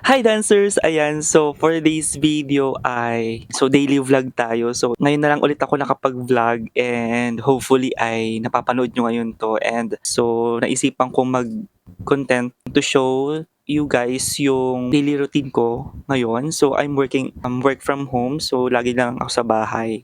Hi dancers! Ayan, so for this video ay daily vlog tayo. So ngayon na lang ulit ako nakapag-vlog and hopefully ay napapanood nyo ngayon to. And so naisipan kong mag-content to show you guys yung daily routine ko ngayon. So I'm work from home. So lagi lang ako sa bahay.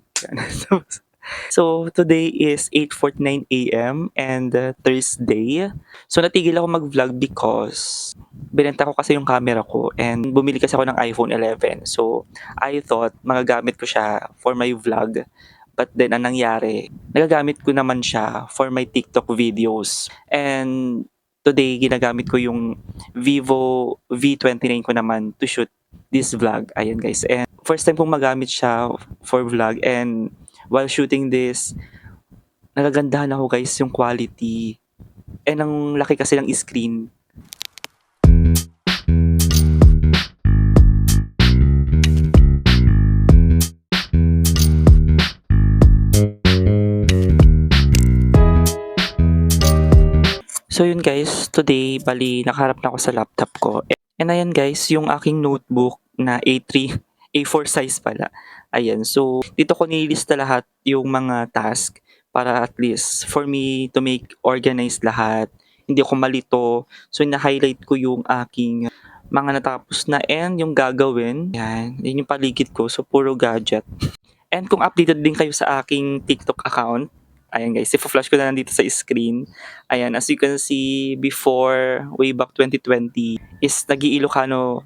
So today is 8:49 AM and Thursday. So natigil ako mag-vlog because binenta ko kasi yung camera ko and bumili kasi ako ng iPhone 11. So I thought magagamit ko siya for my vlog. But then ang nangyari, nagagamit ko naman siya for my TikTok videos. And today ginagamit ko yung Vivo V29 ko naman to shoot this vlog. Ayan guys. And first time kong magamit siya for vlog and while shooting this, nagagandahan ako guys yung quality. And ang laki kasi ng screen. So yun guys, today bali nakaharap na ako sa laptop ko. And ayan guys, yung aking notebook na A3, A4 size pala. Ayan, so dito ko nililista lahat yung mga task para at least for me to make organized lahat. Hindi ako malito. So na-highlight ko yung aking mga natapos na and yung gagawin. Yan, yun yung paligid ko. So puro gadget. And kung updated din kayo sa aking TikTok account, ayan guys, i-flash ko na lang dito sa screen. Ayan, as you can see, before, way back 2020, is nag-i-Ilocano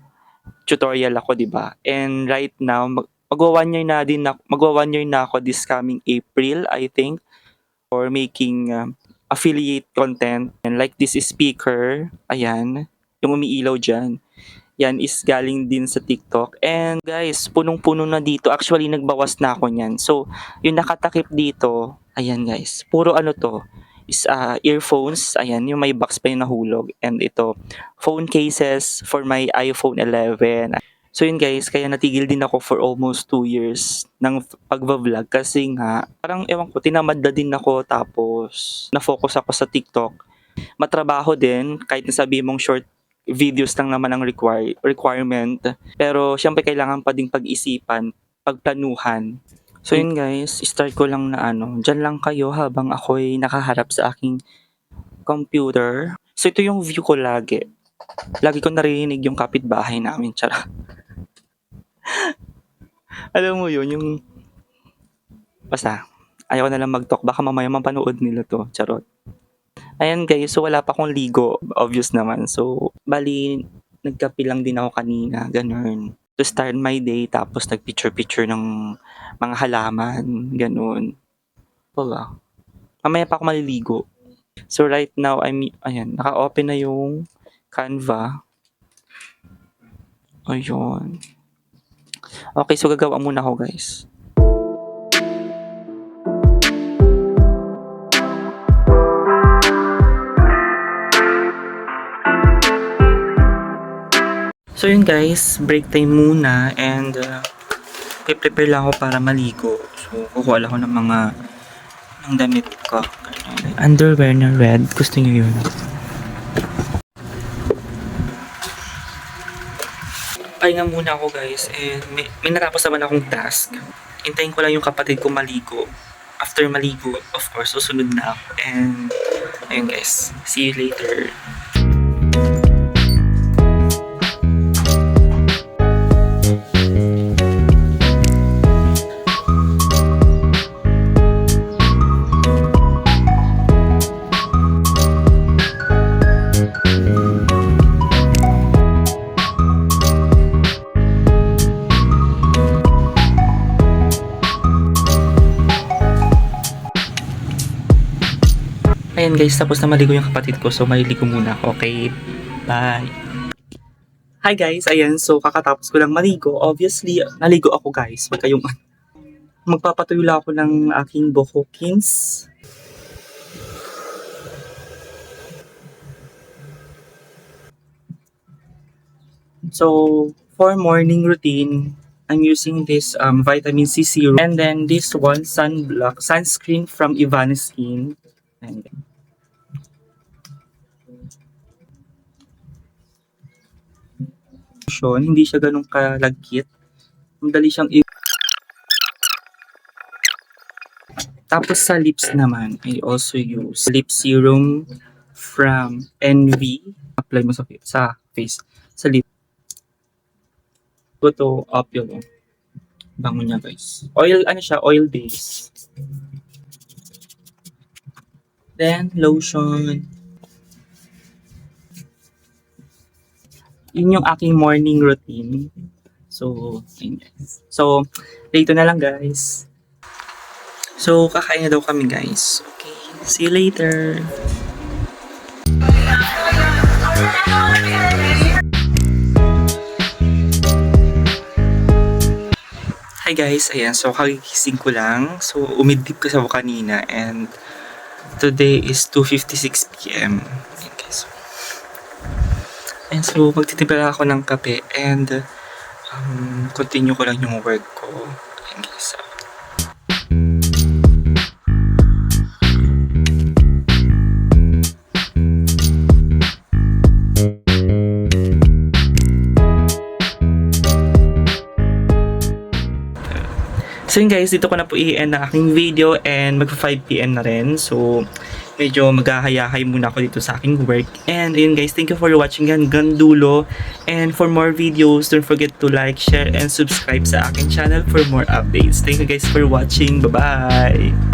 tutorial ako, di ba? And right now, magwa 1 year na din magwa 1 year na ako this coming April, I think, for making affiliate content. And like this speaker, ayan, yung umiilaw dyan. Yan is galing din sa TikTok. And guys, punong-puno na dito. Actually, nagbawas na ako niyan. So, yung nakatakip dito, ayan guys, puro ano to, is earphones. Ayan, yung may box pa yung nahulog. And ito, phone cases for my iPhone 11. So yun guys, kaya natigil din ako for almost 2 years ng pagva-vlog kasi nga, parang ewan ko, tinamad na din ako tapos na-focus ako sa TikTok. Matrabaho din, kahit nasabi mong short videos lang naman ang requirement. Pero syempre kailangan pa ding pag-isipan, pagplanuhan. So yun guys, start ko lang na dyan lang kayo habang ako'y nakaharap sa aking computer. So ito yung view ko lagi. Lagi ko naririnig yung kapitbahay namin, tsara. Alam mo yun, yung basta, ayaw na lang mag-talk, baka mamaya mapanood nila to, charot. Ayan guys, so wala pa akong ligo, obvious naman. So, bali, nagkape lang din ako kanina, ganun. To start my day, tapos nagpicture-picture ng mga halaman, ganun. Wala. Mamaya pa ako maliligo. So right now, ayan, naka-open na yung Canva. Ayun. Okay, so gagawa muna ako guys. So yun guys, break time muna and prepare lang ako para maligo. So kukuha lang ako ng damit ko. Underwear na red, gusto niyo yun? Pahinga muna ako guys and may natapos naman akong task. Hintayin ko lang yung kapatid ko maligo. After maligo, of course, susunod na ako. And ayun guys, see you later. Ayan guys, tapos na maligo yung kapatid ko. So maliligo muna ako. Okay, bye. Hi guys, ayan. So kakatapos ko lang maligo. Obviously, naligo ako guys. Wag kayong magpapatuyo ako ng aking buhokins. So for morning routine, I'm using this vitamin C serum and then this one sunscreen from Evanescene. And hindi siya ganun kalagkit. Madali siyang Tapos sa lips naman, I also use lip serum from NV. Apply mo sa face. Sa lip. Go to Opulent. Bango niya guys. Ano siya? Oil base. Then, lotion. Yun yung aking morning routine. So, ayun guys. So, dito na lang guys. So, kakain na daw kami guys. Okay, see you later. Hi guys, ayan. So, kagising ko lang. So, umidip ko sa kanina and today is 2:56 p.m. Ayan guys. And so, magtitimpla ako ng kape and continue ko lang yung work ko. Ayan guys. So yun guys, dito ko na po i-end ang aking video and magpa 5 PM na rin. So medyo maghahayahay muna ako dito sa aking work. And ayun guys, thank you for watching hanggang dulo. And for more videos, don't forget to like, share, and subscribe sa aking channel for more updates. Thank you guys for watching. Bye-bye!